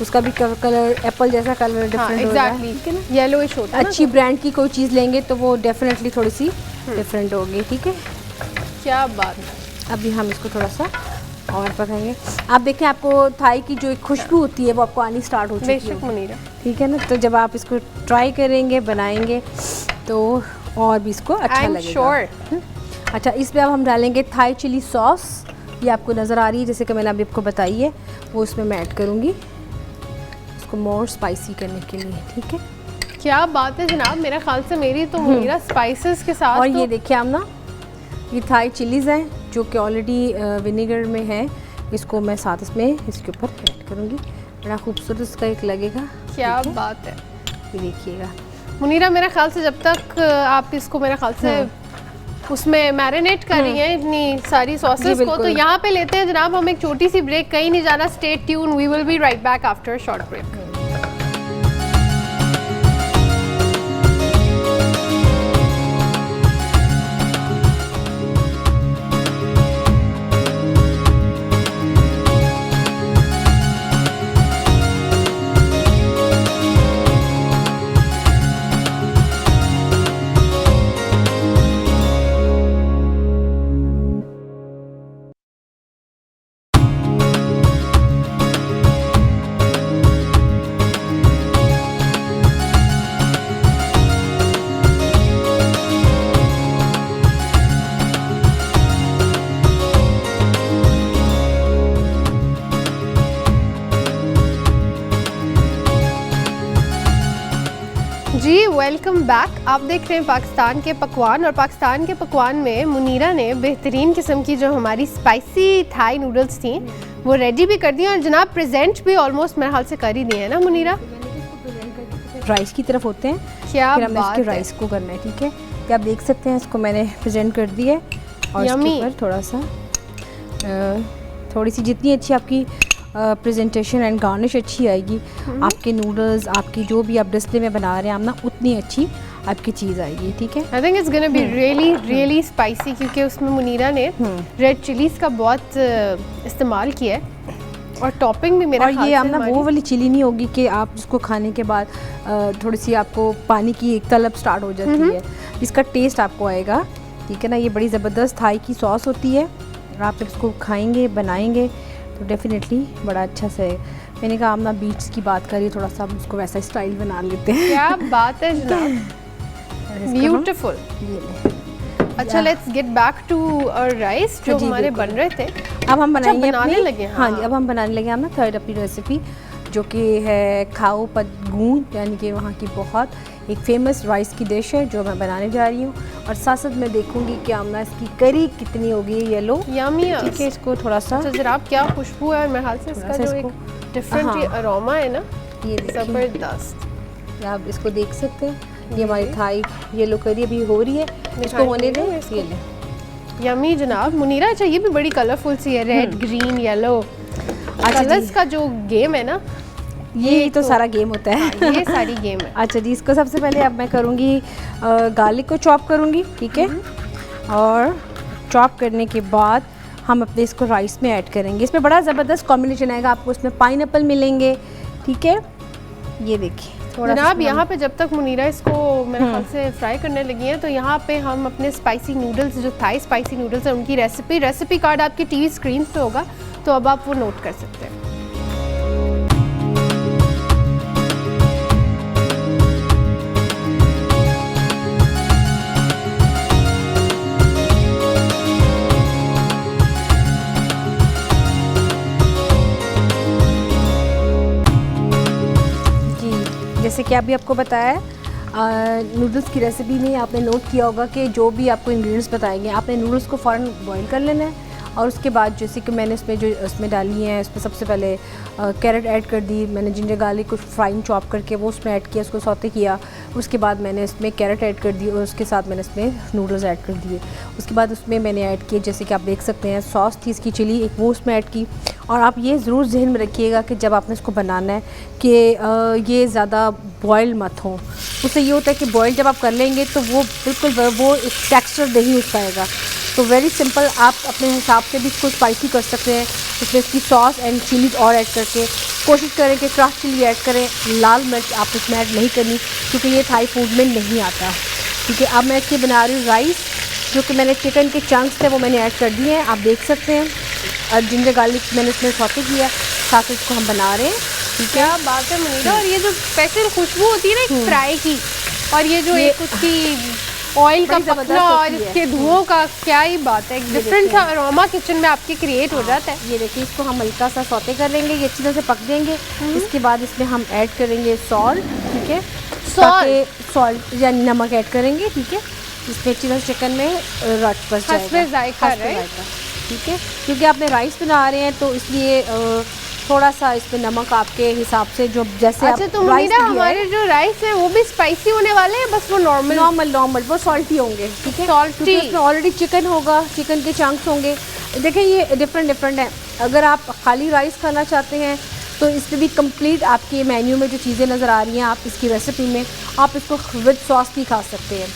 उसका भी कलर एप्पल जैसा कलर डिफरेंट होता है, ठीक है ना, येलोइश होता है। अच्छी ब्रांड की कोई चीज़ लेंगे तो वो डेफिनेटली थोड़ी सी डिफरेंट होगी, ठीक है। क्या बात है। अभी हम इसको थोड़ा सा और पकाएंगे। आप देखें, आपको थाई की जो एक खुशबू होती है वो आपको आनी स्टार्ट हो चुकी है, बेशक मुनीरा, ठीक है ना। तो जब आप इसको ट्राई करेंगे, बनाएंगे, तो और भी इसको अच्छा लगेगा। sure. अच्छा, इसमें अब हम डालेंगे थाई चिली सॉस, ये आपको नज़र आ रही है जैसे कि मैंने अभी आपको बताई है, वो इसमें मैं ऐड करूँगी इसको मोर स्पाइसी करने के लिए, ठीक है। क्या बात है जनाब, मेरा ख्याल से मेरी तो मुनीरा स्पाइसेस के साथ। और तो ये देखिए आप ना, ये थाई चिलीज़ हैं जो कि ऑलरेडी विनेगर में है, इसको मैं साथ इसमें इसके ऊपर ऐड करूँगी, बड़ा खूबसूरत इसका एक लगेगा। क्या बात है, ये देखिएगा मुनीरा, मेरा ख्याल से जब तक आप इसको मेरा ख्याल से उसमें मैरिनेट कर रही हैं इतनी सारी सॉसेस को, तो यहाँ पे लेते हैं जनाब हम एक छोटी सी ब्रेक। कहीं नहीं जाना, stay tune, we will be right back after a short break. जी वेलकम बैक। आप देख रहे हैं पाकिस्तान के पकवान, और पाकिस्तान के पकवान में मुनीरा ने बेहतरीन किस्म की जो हमारी स्पाइसी थाई नूडल्स थी वो रेडी भी कर दी, और जनाब प्रेजेंट भी ऑलमोस्ट मेरे हाल से कर ही दिए है ना मुनीरा। राइस की तरफ होते हैं, क्या फिर हमें बात इसके है। राइस को करना है, ठीक है। कि आप देख सकते हैं इसको मैंने प्रेजेंट कर दिया है, और इसके Yummy. ऊपर थोड़ा सा थोड़ी सी जितनी अच्छी आपकी प्रेजेंटेशन एंड गार्निश अच्छी आएगी, आपके नूडल्स, आपकी जो भी आप डिस्प्ले में बना रहे हैं आप ना, उतनी अच्छी आपकी चीज़ आएगी। ठीक है, आई think it's gonna be really spicy, क्योंकि उसमें मुनीरा ने रेड चिलीज़ का बहुत इस्तेमाल किया है और टॉपिंग भी मेरा और ये ना वो वाली चिली नहीं होगी कि आप उसको खाने के बाद थोड़ी सी आपको पानी की एक तलब स्टार्ट हो जाती है, इसका टेस्ट आपको आएगा। ठीक है ना, ये बड़ी ज़बरदस्त थाई की सॉस होती है और आप इसको खाएंगे बनाएंगे तो डेफिनेटली बड़ा अच्छा से। मैंने कहा आमना बीट्स की बात करिए, थोड़ा सा उसको वैसा स्टाइल बना लेते हैं। क्या बात है जनाब, ब्यूटीफुल। अच्छा, let's get back to our rice जो हमारे बन रहे थे। अब हम बनाएंगे बनाने अपनी, लगे। हाँ जी, अब हम बनाने लगे हम ना थर्ड अपनी रेसिपी, जो कि है खाओ पतगून, यानी कि वहाँ की बहुत एक फेमस राइस की डिश है जो मैं बनाने जा रही हूँ। और साथ साथ मैं देखूंगी कि आमना इसकी करी कितनी होगी येलो। यम्मी। ठीक है, इसको थोड़ा सा जरा क्या खुशबू है, मेरे ख्याल से इसका जो एक डिफरेंट अरोमा है ना, ये जबरदस्त। आप इसको देख सकते हैं, ये हमारी थाई येलो करी अभी हो रही है, इसको होने दें। ये ले यम्मी जनाब। मुनीरा, अच्छा ये भी बड़ी कलरफुल सी है, रेड ग्रीन येलो। कलर्स का जो गेम है ना, ये तो सारा गेम होता है। हाँ, ये सारी गेम है। अच्छा जी, इसको सबसे पहले अब मैं करूँगी गार्लिक को चॉप करूँगी। ठीक है, और चॉप करने के बाद हम अपने इसको राइस में ऐड करेंगे। इसमें बड़ा ज़बरदस्त कॉम्बिनेशन आएगा, आपको इसमें पाइनएप्पल मिलेंगे। ठीक है, ये देखिए जनाब, यहाँ पे जब तक मुनीरा इसको मेरे ख्याल से फ्राई करने लगी हैं, तो यहाँ पे हम अपने स्पाइसी नूडल्स, जो थाई स्पाइसी नूडल्स हैं, उनकी रेसिपी कार्ड आपकी टीवी स्क्रीन पे होगा, तो अब आप वो नोट कर सकते हैं। जैसे कि अभी आपको बताया नूडल्स की रेसिपी में आपने नोट किया होगा कि जो भी आपको इंग्रेडिएंट्स बताएंगे, आपने नूडल्स को फ़ौरन बॉईल कर लेना है। और उसके बाद जैसे कि मैंने उसमें डाली हैं, इसमें सबसे पहले कैरेट ऐड कर दी मैंने, जिंजर गार्लिक को फ्राइन चॉप करके वो उसमें ऐड किया, उसको सौते किया। उसके बाद मैंने इसमें कैरेट ऐड कर दी और उसके साथ मैंने इसमें नूडल्स ऐड कर दिए। उसके बाद उसमें मैंने ऐड किए, जैसे कि आप देख सकते हैं, सॉस थी इसकी चिली, एक वो उसमें ऐड की। और आप ये ज़रूर जहन में रखिएगा कि जब आपने इसको बनाना है कि ये ज़्यादा बॉयल मत हो। उससे ये होता है कि बॉयल जब आप कर लेंगे तो वो बिल्कुल वो एक टेक्सचर नहीं उस पाएगा। तो वेरी सिंपल, आप अपने हिसाब से भी इसको स्पाइसी कर सकते हैं। इसमें इसकी सॉस एंड चिलीज और ऐड करके कोशिश करें कि क्रश चिली ऐड करें, लाल मिर्च आप इसमें ऐड नहीं करनी क्योंकि ये थाई फूड में नहीं आता। ठीक है, अब मैं इसकी बना रही हूँ राइस, जो कि मैंने चिकन के चंक्स थे वो मैंने ऐड कर दिए हैं, आप देख सकते हैं। और जिंजर गार्लिक मैंने इसमें सौते किया, साथ इसको हम बना रहे हैं। ठीक है, क्या बात है मुनीरा। और ये जो स्पेशल खुशबू होती है ना एक फ्राई की, और ये जो एक उसकी ऑयल का पकना और इसके धुओं का, क्या ही बात है, एक डिफरेंट सा अरोमा किचन में आपके क्रिएट हो जाता है। ये देखिए, इसको हम हल्का सा सौते कर लेंगे, ये अच्छी तरह से पक देंगे। इसके बाद इसमें हम ऐड करेंगे सॉल्ट। ठीक है, सॉल्ट यानी नमक ऐड करेंगे। ठीक है, इसमें अच्छी तरह चिकन में रच बस जाएगा। ठीक है, क्योंकि आपने राइस बना रहे हैं तो इसलिए थोड़ा सा इसमें नमक आपके हिसाब से जो जैसे। अच्छा, तो मुनीरा, हमारे जो राइस है वो भी स्पाइसी होने वाले हैं, बस वो नॉर्मल वो सॉल्टी होंगे। ठीक है, सॉल्टी, इसमें ऑलरेडी चिकन होगा, चिकन के चंक्स होंगे। देखिए ये डिफरेंट है। अगर आप खाली राइस खाना चाहते हैं तो इसमें भी कंप्लीट आपके मेन्यू में जो चीज़ें नज़र आ रही हैं, आप इसकी रेसिपी में आप इसको विद सॉस भी खा सकते हैं।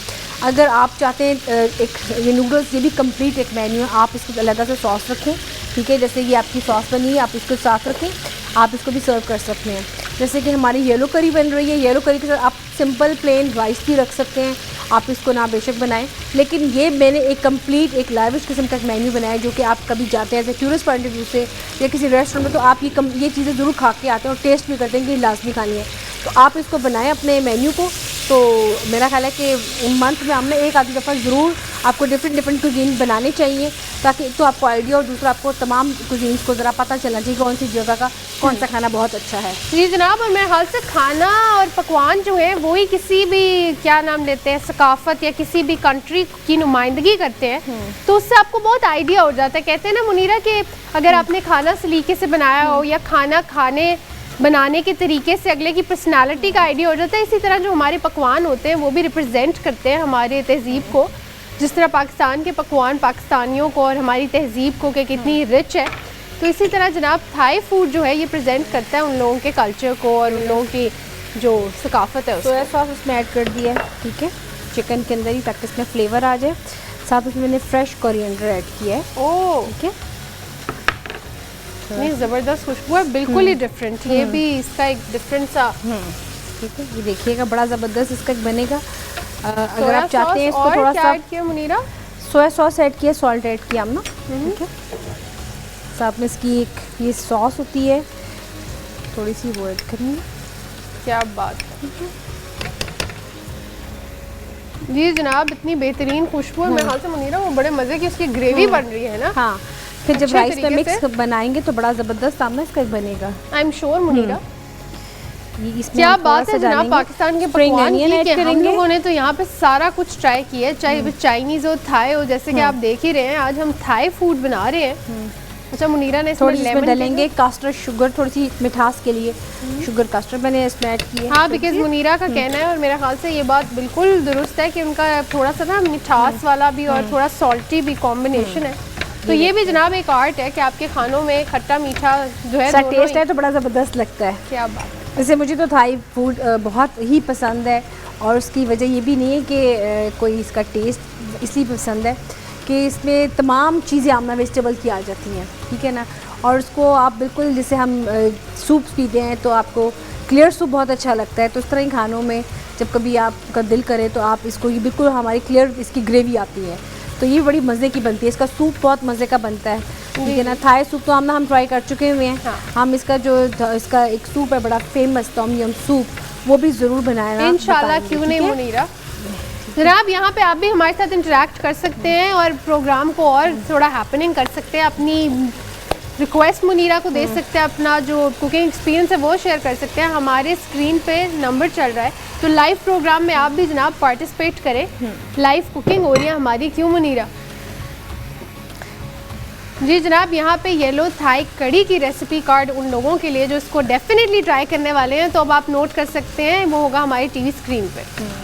अगर आप चाहते हैं एक ये नूडल्स, ये भी कंप्लीट एक मेन्यू है, आप इसको अलग से सॉस रखें। ठीक है, जैसे ये आपकी सॉस बनी है, आप इसको साथ रखें, आप इसको भी सर्व कर सकते हैं। जैसे कि हमारी येलो करी बन रही है, येलो करी के साथ आप सिंपल प्लेन राइस भी रख सकते हैं, आप इसको ना बेशक बनाएं। लेकिन ये मैंने एक कंप्लीट एक लाविश किस्म का मेन्यू बनाया, जो कि आप कभी जाते हैं as a tourist point of view से या किसी रेस्टोरेंट में, तो आप ये चीज़ें ज़रूर खा के आते हैं और टेस्ट भी करते हैं कि लाजमी खानी है। तो आप इसको बनाएं अपने मेन्यू को। तो मेरा ख्याल है कि मंथ में हमने एक आधी दफ़ा ज़रूर आपको डिफरेंट कुजीन बनाने चाहिए, ताकि तो आपको आइडिया और दूसरा आपको तमाम कुजीन्स को ज़रा पता चलना चाहिए कौन सी जगह का कौन सा खाना बहुत अच्छा है। जी जनाब, और मेरे ख्याल से खाना और पकवान जो है वो ही किसी भी क्या नाम लेते हैं सकाफत या किसी भी कंट्री की नुमाइंदगी करते हैं, तो उससे आपको बहुत आइडिया हो जाता है। कहते हैं ना मुनीरा कि अगर आपने खाना सलीके से बनाया हो या खाना बनाने के तरीके से अगले की पर्सनालिटी का आइडिया हो जाता है। इसी तरह जो हमारे पकवान होते हैं वो भी रिप्रेजेंट करते हैं हमारे तहजीब को, जिस तरह पाकिस्तान के पकवान पाकिस्तानियों को और हमारी तहजीब को कि कितनी रिच है, तो इसी तरह जनाब थाई फूड जो है ये प्रेजेंट करता है उन लोगों के कल्चर को और उन लोगों की जो सकाफत है। सोया सॉस उसमें ऐड कर दिया है, ठीक है, चिकन के अंदर ही, ताकि इसमें फ्लेवर आ जाए। साथ उसमें मैंने फ्रेश कोरिएंडर ऐड किया है। ओह ठीक है, नहीं ज़बरदस्त खुशबू है, बिल्कुल ही डिफरेंट। ये भी इसका एक डिफरेंट सा, ठीक है, ये देखिएगा बड़ा ज़बरदस्त इसका बनेगा। अगर आप चाहते हैं इसको थोड़ा सा, ऐड किया मुनीरा, सोया सॉस ऐड किया, सॉल्ट ऐड किया हमने, ठीक है। साथ में इसकी एक ये सॉस होती है, थोड़ी सी वो ऐड करनी है। क्या बात है जी जनाब, इतनी बेहतरीन खुशबू है। मेरे ख्याल से मुनीरा वो बड़े मज़े की उसकी ग्रेवी बन रही है ना। हाँ, फिर जब अच्छे राइस में तरीके मिक्स बनाएंगे तो बड़ा ज़बरदस्त सामना इसका बनेगा। I am sure Munira. इसमें क्या हम थोड़ा बात सा है जनाब डालेंगे पाकिस्तान के स्प्रिंग पकवान अनियन की ऐड कि हम करेंगे। लोगों ने तो यहाँ पे सारा कुछ ट्राई किया है, चाहे वो चाइनीज़ हो, थाई हो, जैसे कि आप देख ही रहे हैं आज हम थाई फूड बना रहे हैं। अच्छा मुनीरा ने थोड़ी इसमें इसमें लेमन डालेंगे कास्टर शुगर, थोड़ी सी मिठास के लिए शुगर कास्टर मैंने इसमें ऐड की है। हाँ, बिकॉज मुनीरा का कहना है और मेरे ख्याल से ये बात बिल्कुल दुरुस्त है कि उनका थोड़ा सा ना मिठास वाला भी और थोड़ा सॉल्टी भी कॉम्बिनेशन है। तो ये भी जनाब एक आर्ट है कि आपके खानों में खट्टा मीठा जो है दोनों टेस्ट ही- है तो बड़ा ज़बरदस्त लगता है। क्या बात है। वैसे मुझे तो थाई फूड बहुत ही पसंद है, और उसकी वजह ये भी नहीं है कि कोई इसका टेस्ट इसलिए पसंद है कि इसमें तमाम चीज़ें आमना वेजिटेबल की आ जाती हैं, ठीक है ना। और उसको आप बिल्कुल, जैसे हम सूप पीते हैं तो आपको क्लियर सूप बहुत अच्छा लगता है, तो उस तरह ही खानों में जब कभी आपका दिल करे तो आप इसको, ये बिल्कुल हमारी क्लियर इसकी ग्रेवी आती है, तो ये बड़ी मज़े की बनती है। इसका सूप बहुत मज़े का बनता है, ठीक है ना। थाई सूप तो हम ट्राई कर चुके हुए हैं। हाँ। हम इसका जो इसका एक सूप है बड़ा फेमस टॉम यम सूप, वो भी ज़रूर बनाना इंशाल्लाह, क्यों नहीं मुनीरा। जनाब यहाँ पे आप भी हमारे साथ इंटरेक्ट कर सकते हैं और प्रोग्राम को और थोड़ा हैपनिंग कर सकते हैं, अपनी रिक्वेस्ट मुनीरा को दे सकते हैं, अपना जो कुकिंग एक्सपीरियंस है वो शेयर कर सकते हैं। हमारे स्क्रीन पे नंबर चल रहा है, तो लाइव प्रोग्राम में आप भी जनाब पार्टिसिपेट करें। लाइव कुकिंग हो रही है हमारी, क्यों मुनीरा। जी जनाब, यहाँ पे येलो थाई कड़ी की रेसिपी कार्ड उन लोगों के लिए जो इसको डेफिनेटली ट्राई करने वाले हैं, तो अब आप नोट कर सकते हैं, वो होगा हमारी टीवी स्क्रीन पे।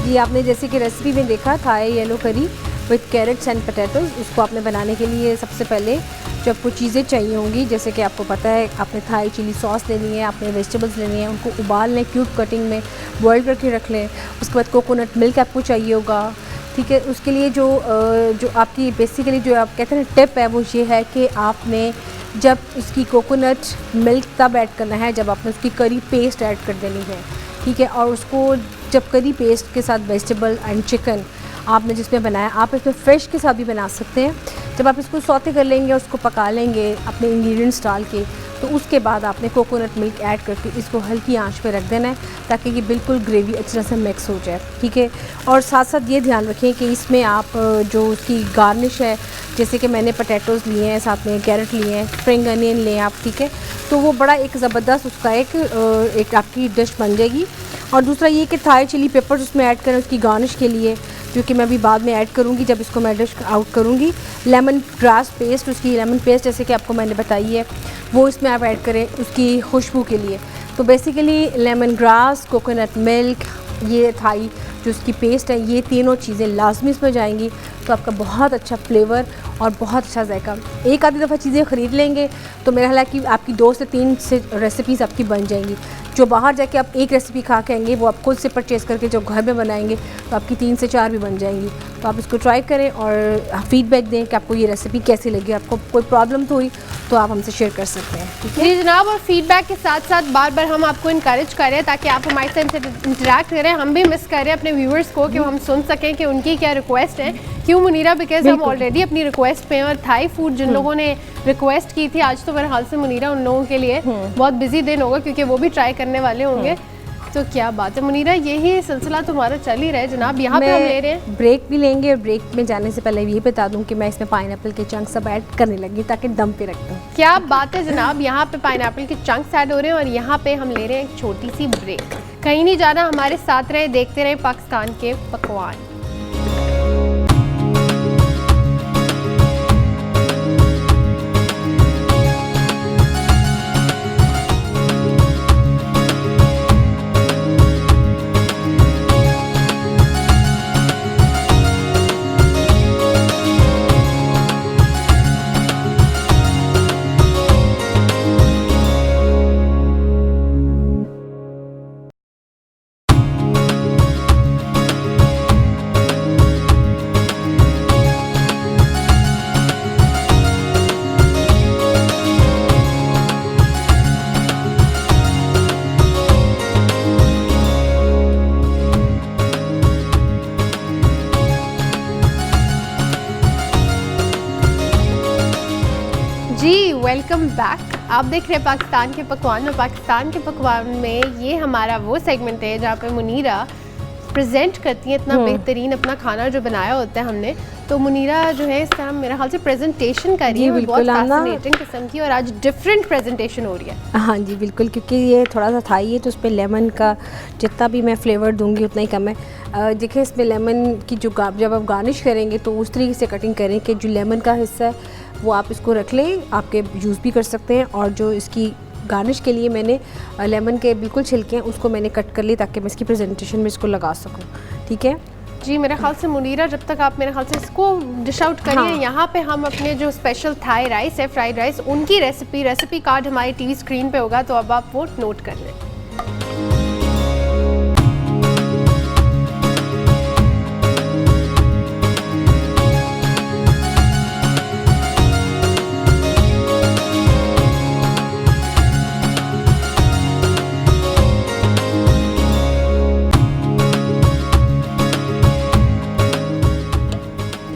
ये आपने जैसे कि रेसिपी में देखा थाई येलो करी विद कैरेट्स एंड पोटैटोज, उसको आपने बनाने के लिए सबसे पहले जो आपको चीज़ें चाहिए होंगी, जैसे कि आपको पता है आपने थाई चिली सॉस लेनी है, आपने वेजिटेबल्स लेनी है, उनको उबाल लें, क्यूब कटिंग में बॉईल करके रख लें। उसके बाद कोकोनट मिल्क आपको चाहिए होगा, ठीक है। उसके लिए जो आपकी बेसिकली जो आप कहते हैं टिप है वो ये है कि आपने जब उसकी कोकोनट मिल्क तब ऐड करना है जब आपने उसकी करी पेस्ट ऐड कर देनी है, ठीक है। और उसको जब करी पेस्ट के साथ वेजिटेबल एंड चिकन आपने जिसमें बनाया, आप इसमें फ़िश के साथ भी बना सकते हैं। जब आप इसको सौते कर लेंगे, उसको पका लेंगे अपने इंग्रेडिएंट्स डाल के, तो उसके बाद आपने कोकोनट मिल्क ऐड करके इसको हल्की आंच पे रख देना है ताकि ये बिल्कुल ग्रेवी अच्छी तरह से मिक्स हो जाए, ठीक है। और साथ साथ ये ध्यान रखें कि इसमें आप जो उसकी गार्निश है, जैसे कि मैंने पोटैटोज़ लिए हैं, साथ में कैरेट लिए हैं, स्प्रिंग अनियन लें आप, ठीक है। तो वो बड़ा एक ज़बरदस्त उसका एक आपकी डिश बन जाएगी। और दूसरा ये कि थाई चिली पेपर्स उसमें ऐड करें उसकी गार्निश के लिए, जो कि मैं अभी बाद में ऐड करूँगी जब इसको मैं डिश आउट करूँगी। लेमन ग्रास पेस्ट, उसकी लेमन पेस्ट जैसे कि आपको मैंने बताई है, वो इसमें आप ऐड करें उसकी खुशबू के लिए। तो basically lemon grass, coconut milk, ये थाई जो उसकी पेस्ट है, ये तीनों चीज़ें लाजमी इसमें जाएंगी, तो आपका बहुत अच्छा फ्लेवर और बहुत अच्छा जायका। एक आधी दफ़ा चीज़ें ख़रीद लेंगे तो मेरा ख्याल है कि आपकी 2 से 3 से रेसिपीज़ आपकी बन जाएंगी। जो बाहर जाके आप एक रेसिपी खा के आएंगे, वो आप खुद से परचेज़ करके जो घर में बनाएंगे तो आपकी 3 से 4 भी बन जाएंगी। तो आप इसको ट्राई करें और फीडबैक दें कि आपको ये रेसिपी कैसी लगी। आपको कोई प्रॉब्लम तो हुई तो आप हमसे शेयर कर सकते हैं, ठीक है जी जनाब। और फीडबैक के साथ साथ बार बार हम आपको इनकरेज कर रहे हैं ताकि आप हमारे साथ इंटरेक्ट करें। हम भी मिस कर रहे हैं अपने व्यूअर्स को कि हम सुन सकें कि उनकी क्या रिक्वेस्ट है, क्यों मुनीरा, बिकॉज हम ऑलरेडी अपनी रिक्वेस्ट पे हैं। और थाई फूड जिन लोगों ने रिक्वेस्ट की थी, आज तो मेरे ख्याल से मुनीरा उन लोगों के लिए बहुत बिजी दिन होगा क्योंकि वो भी ट्राई करने वाले होंगे। तो क्या बात है मुनीरा, यही सिलसिला तुम्हारा चल ही रहा है जनाब। यहाँ पे हम ले रहे हैं ब्रेक भी लेंगे, और ब्रेक में जाने से पहले ये बता दूं कि मैं इसमें पाइनएप्पल के चंक्स सब ऐड करने लगी ताकि दम पे रख दूं। क्या बात है जनाब, यहाँ पे पाइनएप्पल के चंक्स ऐड हो रहे हैं और यहाँ पे हम ले रहे हैं एक छोटी सी ब्रेक। कहीं नहीं जाना, हमारे साथ रहे, देखते रहे पाकिस्तान के पकवान। जी वेलकम बैक। आप देख रहे हैं पाकिस्तान के पकवान, और पाकिस्तान के पकवान में ये हमारा वो सेगमेंट है जहाँ पे मुनीरा प्रेजेंट करती है इतना बेहतरीन अपना खाना जो बनाया होता है हमने। तो मुनीरा जो है इस तरह मेरा ख्याल से प्रेजेंटेशन कर रही है, बहुत फैसिनेटिंग किस्म की, और आज डिफरेंट प्रेजेंटेशन हो रही है। हाँ जी बिल्कुल, क्योंकि ये थोड़ा सा था ही, तो उस पर लेमन का जितना भी मैं फ्लेवर दूंगी उतना ही कम है। देखिए इसमें लेमन की जो जब आप गार्निश करेंगे तो उस तरीके से कटिंग करें कि जो लेमन का हिस्सा है वो आप इसको रख लें, आपके यूज़ भी कर सकते हैं। और जो इसकी गार्निश के लिए मैंने लेमन के बिल्कुल छिलके हैं उसको मैंने कट कर ली ताकि मैं इसकी प्रेजेंटेशन में इसको लगा सकूं। ठीक है जी, मेरे ख्याल से मुनीरा जब तक आप मेरे ख्याल से इसको डिश आउट करिए। हाँ। यहाँ पे हम अपने जो स्पेशल थाई राइस है, फ्राइड राइस, उनकी रेसिपी कार्ड हमारी टीवी स्क्रीन पे होगा, तो अब आप वो नोट कर लें।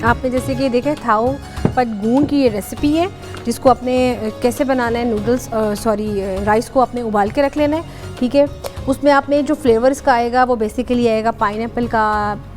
आपने जैसे कि देखा थाओ पट गून की ये रेसिपी है, जिसको आपने कैसे बनाना है, नूडल्स राइस को आपने उबाल के रख लेना है। ठीक है, उसमें आपने जो फ्लेवर इसका आएगा वो बेसिकली आएगा पाइनएप्पल का,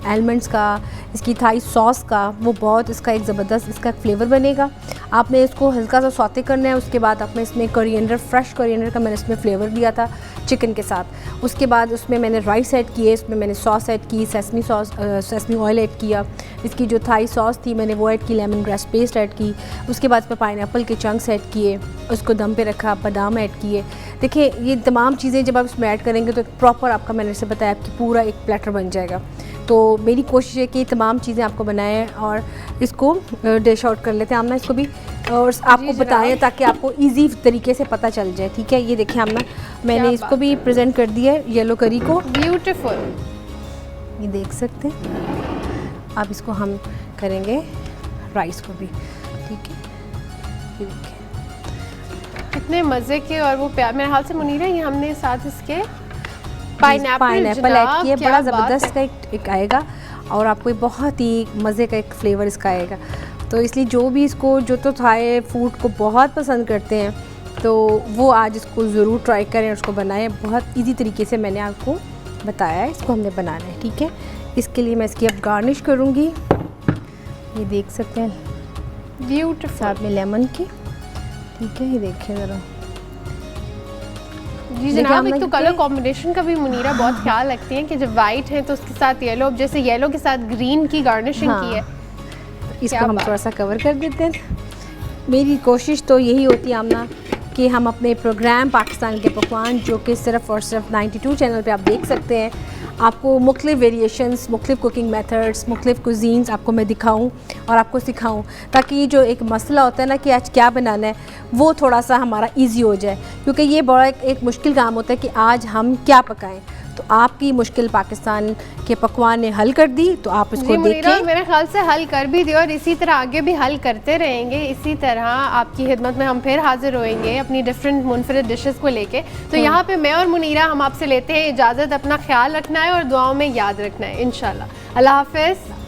आलमंड्स का, इसकी थाई सॉस का, वो बहुत इसका एक ज़बरदस्त इसका फ्लेवर बनेगा। आपने इसको हल्का सा सौते करना है। उसके बाद आपने इसमें कोरिएंडर, फ्रेश कोरिएंडर का मैंने इसमें फ्लेवर दिया था चिकन के साथ। उसके बाद उसमें मैंने राइस ऐड किए, इसमें मैंने सॉस ऐड की, सेसमी ऑयल ऐड किया, इसकी जो थाई सॉस थी मैंने वो ऐड की, लेमन ग्रास पेस्ट ऐड की। उसके बाद इसमें पाइनएप्पल के चंक्स ऐड किए, उसको दम पे रखा, बादाम ऐड किए। देखिए ये तमाम चीज़ें जब आप इसमें ऐड करेंगे तो एक प्रॉपर आपका, मैंने से बताया, आपकी पूरा एक प्लेटर बन जाएगा। तो मेरी कोशिश है कि तमाम चीज़ें आपको बनाएं और इसको डिश आउट कर लेते हैं। आमना इसको भी और आपको बताएं ताकि आपको इजी तरीके से पता चल जाए। ठीक है, ये देखिए आमना मैंने इसको भी प्रेजेंट कर दिया है, येलो करी को, ब्यूटीफुल, ये देख सकते हैं। अब इसको हम करेंगे राइस को भी। ठीक है, ये देखिए कितने मज़े के, और वो प्यार, मेरे हाल से मुनीरा ये हमने साथ इसके पाइनएप्पल ऐड किया, बड़ा ज़बरदस्त का एक आएगा, और आपको बहुत ही मज़े का एक फ्लेवर इसका आएगा। तो इसलिए जो भी इसको, जो तो थाई फूड को बहुत पसंद करते हैं, तो वो आज इसको ज़रूर ट्राई करें और उसको बनाएं। बहुत इजी तरीके से मैंने आपको बताया है, इसको हमने बनाना है। ठीक है, इसके लिए मैं इसकी अब गार्निश करूँगी, ये देख सकते हैं, ब्यूटीफुल, साथ में लेमन की। ठीक है, ये देखिए ज़रा। जी जनाब, एक तो कलर कॉम्बिनेशन का भी मुनीरा बहुत ख्याल रखती है कि जब वाइट है तो उसके साथ येलो, जैसे येलो के साथ ग्रीन की गार्निशिंग की है। इसको हम थोड़ा सा कवर कर देते हैं। मेरी कोशिश तो यही होती है आमना कि हम अपने प्रोग्राम पाकिस्तान के पकवान, जो कि सिर्फ़ और सिर्फ 92 चैनल पे आप देख सकते हैं, आपको मुख्तलिफ वेरिएशंस, मुख्तलिफ कुकिंग मेथड्स, मुख्तलिफ कुजीन्स आपको मैं दिखाऊं और आपको सिखाऊं, ताकि ये जो एक मसला होता है ना कि आज क्या बनाना है, वो थोड़ा सा हमारा इजी हो जाए। क्योंकि ये बड़ा एक मुश्किल काम होता है कि आज हम क्या पकाएं। तो आपकी मुश्किल पाकिस्तान के पकवान ने हल कर दी, तो आप इसको देखें। मेरे ख्याल से हल कर भी दिया, और इसी तरह आगे भी हल करते रहेंगे। इसी तरह आपकी खिदमत में हम फिर हाजिर होएंगे अपनी डिफरेंट मुनफरिद डिशेस को लेके। तो यहाँ पे मैं और मुनीरा हम आपसे लेते हैं इजाज़त। अपना ख्याल रखना है और दुआओं में याद रखना है। इंशाल्लाह। अल्लाह हाफ़िज़।